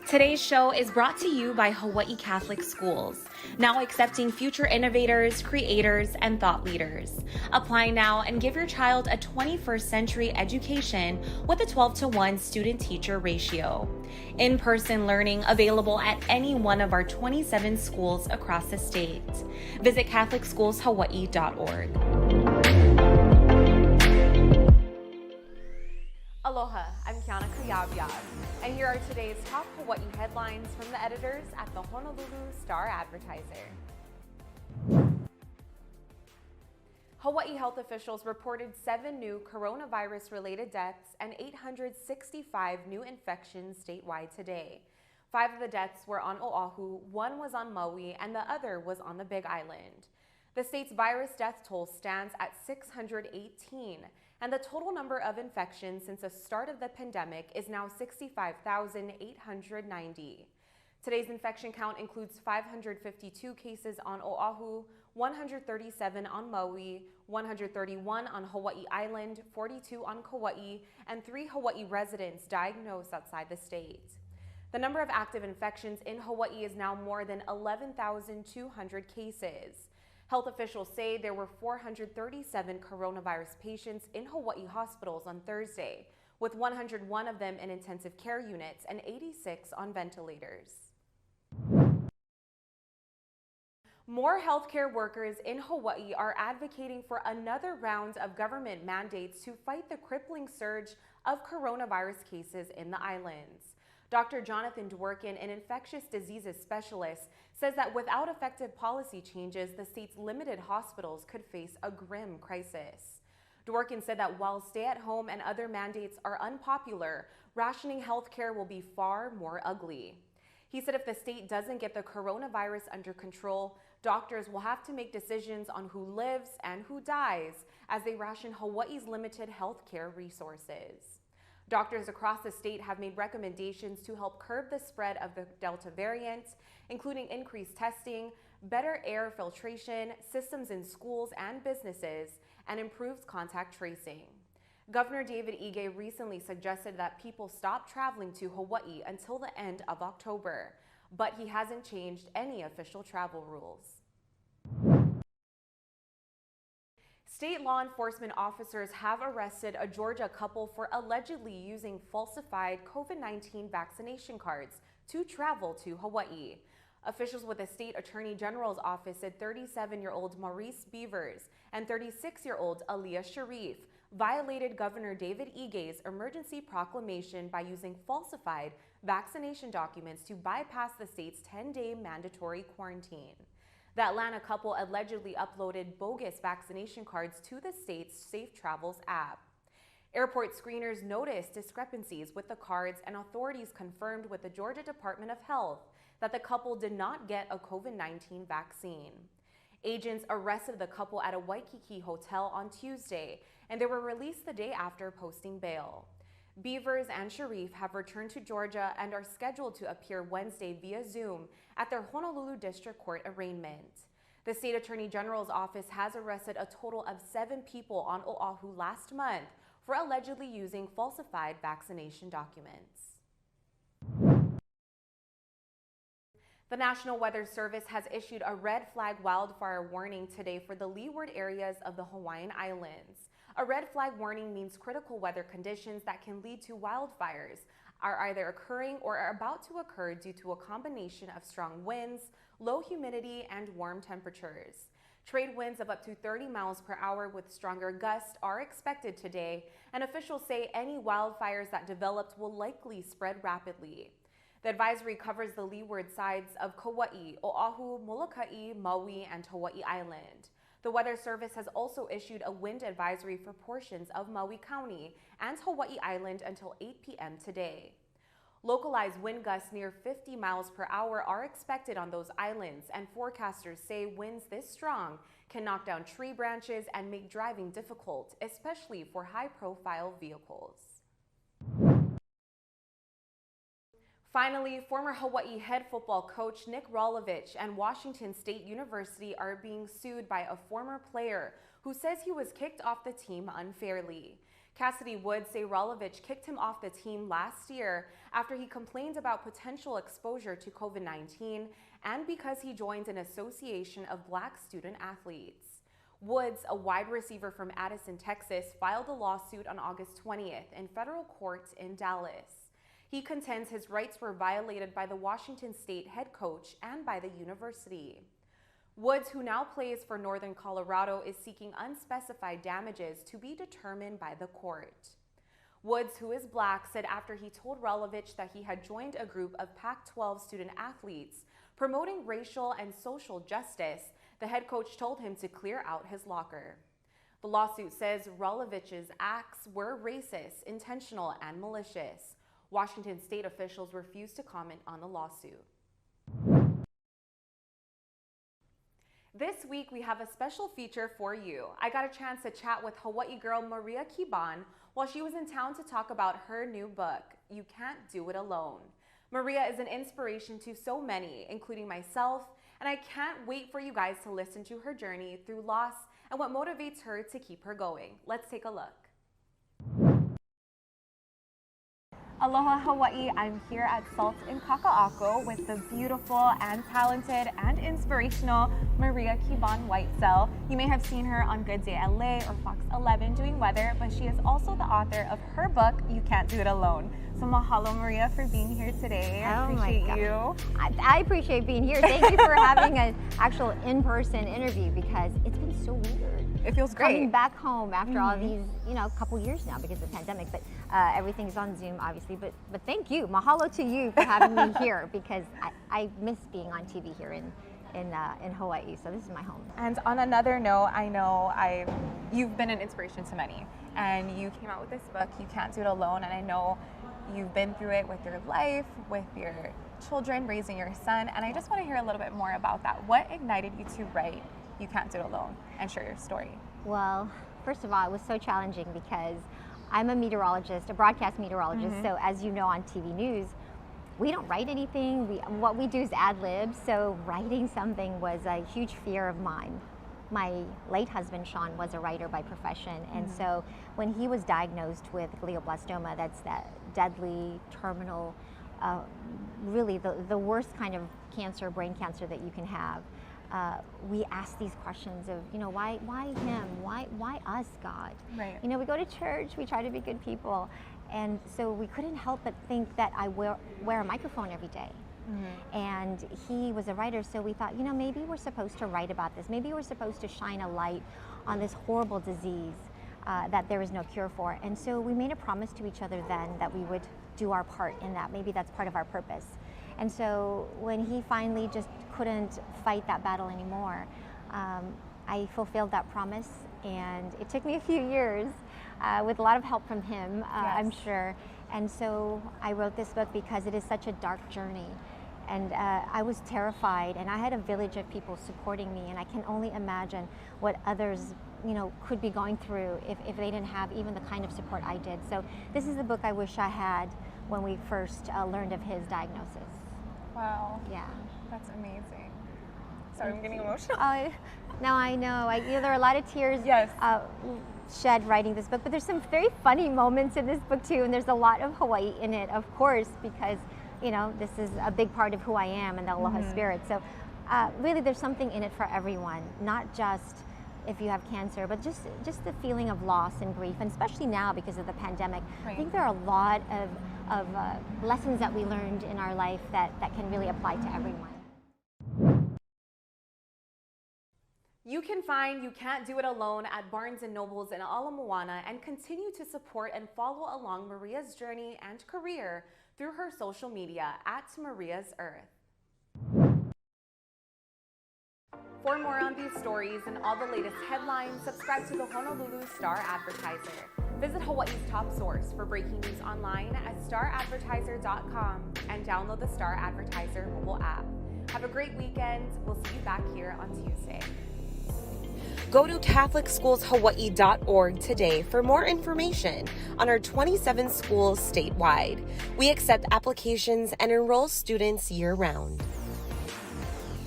Today's show is brought to you by Hawaii Catholic Schools, now accepting future innovators, creators, and thought leaders. Apply now and give your child a 21st century education with a 12-to-1 student-teacher ratio. In-person learning available at any one of our 27 schools across the state. Visit CatholicSchoolsHawaii.org. Aloha, I'm Kiana Cayabyab, and here are today's top Hawaii headlines from the editors at the Honolulu Star-Advertiser. Hawaii health officials reported 7 new coronavirus-related deaths and 865 new infections statewide today. 5 of the deaths were on Oahu, 1 was on Maui, and the other was on the Big Island. The state's virus death toll stands at 618, and the total number of infections since the start of the pandemic is now 65,890. Today's infection count includes 552 cases on Oahu, 137 on Maui, 131 on Hawaii Island, 42 on Kauai, and 3 Hawaii residents diagnosed outside the state. The number of active infections in Hawaii is now more than 11,200 cases. Health officials say there were 437 coronavirus patients in Hawaii hospitals on Thursday, with 101 of them in intensive care units and 86 on ventilators. More healthcare workers in Hawaii are advocating for another round of government mandates to fight the crippling surge of coronavirus cases in the islands. Dr. Jonathan Dworkin, an infectious diseases specialist, says that without effective policy changes, the state's limited hospitals could face a grim crisis. Dworkin said that while stay-at-home and other mandates are unpopular, rationing health care will be far more ugly. He said if the state doesn't get the coronavirus under control, doctors will have to make decisions on who lives and who dies as they ration Hawaii's limited health care resources. Doctors across the state have made recommendations to help curb the spread of the Delta variant, including increased testing, better air filtration, systems in schools and businesses, and improved contact tracing. Governor David Ige recently suggested that people stop traveling to Hawaii until the end of October, but he hasn't changed any official travel rules. State law enforcement officers have arrested a Georgia couple for allegedly using falsified COVID-19 vaccination cards to travel to Hawaii. Officials with the state attorney general's office said 37-year-old Maurice Beavers and 36-year-old Aliyah Sharif violated Governor David Ige's emergency proclamation by using falsified vaccination documents to bypass the state's 10-day mandatory quarantine. The Atlanta couple allegedly uploaded bogus vaccination cards to the state's Safe Travels app. Airport screeners noticed discrepancies with the cards, and authorities confirmed with the Georgia Department of Health that the couple did not get a COVID-19 vaccine. Agents arrested the couple at a Waikiki hotel on Tuesday, and they were released the day after posting bail. Beavers and Sharif have returned to Georgia and are scheduled to appear Wednesday via Zoom at their Honolulu District Court arraignment. The State Attorney General's office has arrested a total of 7 people on Oahu last month for allegedly using falsified vaccination documents. The National Weather Service has issued a red flag wildfire warning today for the leeward areas of the Hawaiian Islands. A red flag warning means critical weather conditions that can lead to wildfires are either occurring or are about to occur due to a combination of strong winds, low humidity, and warm temperatures. Trade winds of up to 30 miles per hour with stronger gusts are expected today, and officials say any wildfires that developed will likely spread rapidly. The advisory covers the leeward sides of Kauai, Oahu, Molokai, Maui, and Hawaii Island. The Weather Service has also issued a wind advisory for portions of Maui County and Hawaii Island until 8 p.m. today. Localized wind gusts near 50 miles per hour are expected on those islands, and forecasters say winds this strong can knock down tree branches and make driving difficult, especially for high-profile vehicles. Finally, former Hawaii head football coach Nick Rolovich and Washington State University are being sued by a former player who says he was kicked off the team unfairly. Cassidy Woods say Rolovich kicked him off the team last year after he complained about potential exposure to COVID-19 and because he joined an association of Black student athletes. Woods, a wide receiver from Addison, Texas, filed a lawsuit on August 20th in federal court in Dallas. He contends his rights were violated by the Washington State head coach and by the university. Woods, who now plays for Northern Colorado, is seeking unspecified damages to be determined by the court. Woods, who is Black, said after he told Rolovich that he had joined a group of Pac-12 student athletes promoting racial and social justice, the head coach told him to clear out his locker. The lawsuit says Rolovich's acts were racist, intentional, and malicious. Washington state officials refused to comment on the lawsuit. This week, we have a special feature for you. I got a chance to chat with Hawaii girl Maria Kiban while she was in town to talk about her new book, You Can't Do It Alone. Maria is an inspiration to so many, including myself, and I can't wait for you guys to listen to her journey through loss and what motivates her to keep her going. Let's take a look. Aloha Hawaii, I'm here at Salt in Kaka'ako with the beautiful and talented and inspirational Maria Kiban Whitesell. You may have seen her on Good Day LA or Fox 11 doing weather, but she is also the author of her book, You Can't Do It Alone. So mahalo Maria for being here today. I appreciate you. I appreciate being here. Thank you for having an actual in-person interview because it's been so weird. It feels great. Coming back home after all these, couple years now because of the pandemic, but everything's on Zoom, obviously. But thank you, mahalo to you for having me here because I miss being on TV here in Hawaii. So this is my home. And on another note, I know you've been an inspiration to many, and you came out with this book, You Can't Do It Alone, and I know you've been through it with your life, with your children, raising your son, and I just want to hear a little bit more about that. What ignited you to write You Can't Do It Alone and share your story? Well, first of all, it was so challenging because I'm a meteorologist, a broadcast meteorologist, so as you know on TV news, we don't write anything. What we do is ad lib, so writing something was a huge fear of mine. My late husband, Sean, was a writer by profession, and so when he was diagnosed with glioblastoma, that's that deadly, terminal, really the worst kind of cancer, brain cancer that you can have, we ask these questions of, why him? Why us, God? Right. We go to church, we try to be good people, and so we couldn't help but think that I wear a microphone every day. And he was a writer, so we thought, maybe we're supposed to write about this. Maybe we're supposed to shine a light on this horrible disease that there is no cure for. And so we made a promise to each other then that we would do our part in that. Maybe that's part of our purpose. And so when he finally just couldn't fight that battle anymore, I fulfilled that promise, and it took me a few years with a lot of help from him, I'm sure. And so I wrote this book because it is such a dark journey. And I was terrified, and I had a village of people supporting me, and I can only imagine what others could be going through if they didn't have even the kind of support I did. So this is the book I wish I had when we first learned of his diagnosis. Wow. Yeah. That's amazing. Sorry, I'm getting emotional. No, I know. There are a lot of tears shed writing this book, but there's some very funny moments in this book too, and there's a lot of Hawaii in it, of course, because this is a big part of who I am and the aloha spirit. So really there's something in it for everyone, not just if you have cancer, but just the feeling of loss and grief, and especially now because of the pandemic. Right. I think there are a lot of lessons that we learned in our life that can really apply to everyone. You can find You Can't Do It Alone at Barnes & Noble's in Ala Moana and continue to support and follow along Maria's journey and career through her social media at Maria's Earth. For more on these stories and all the latest headlines, subscribe to the Honolulu Star-Advertiser. Visit Hawaii's top source for breaking news online at Star-Advertiser.com and download the Star-Advertiser mobile app. Have a great weekend. We'll see you back here on Tuesday. Go to CatholicSchoolsHawaii.org today for more information on our 27 schools statewide. We accept applications and enroll students year-round.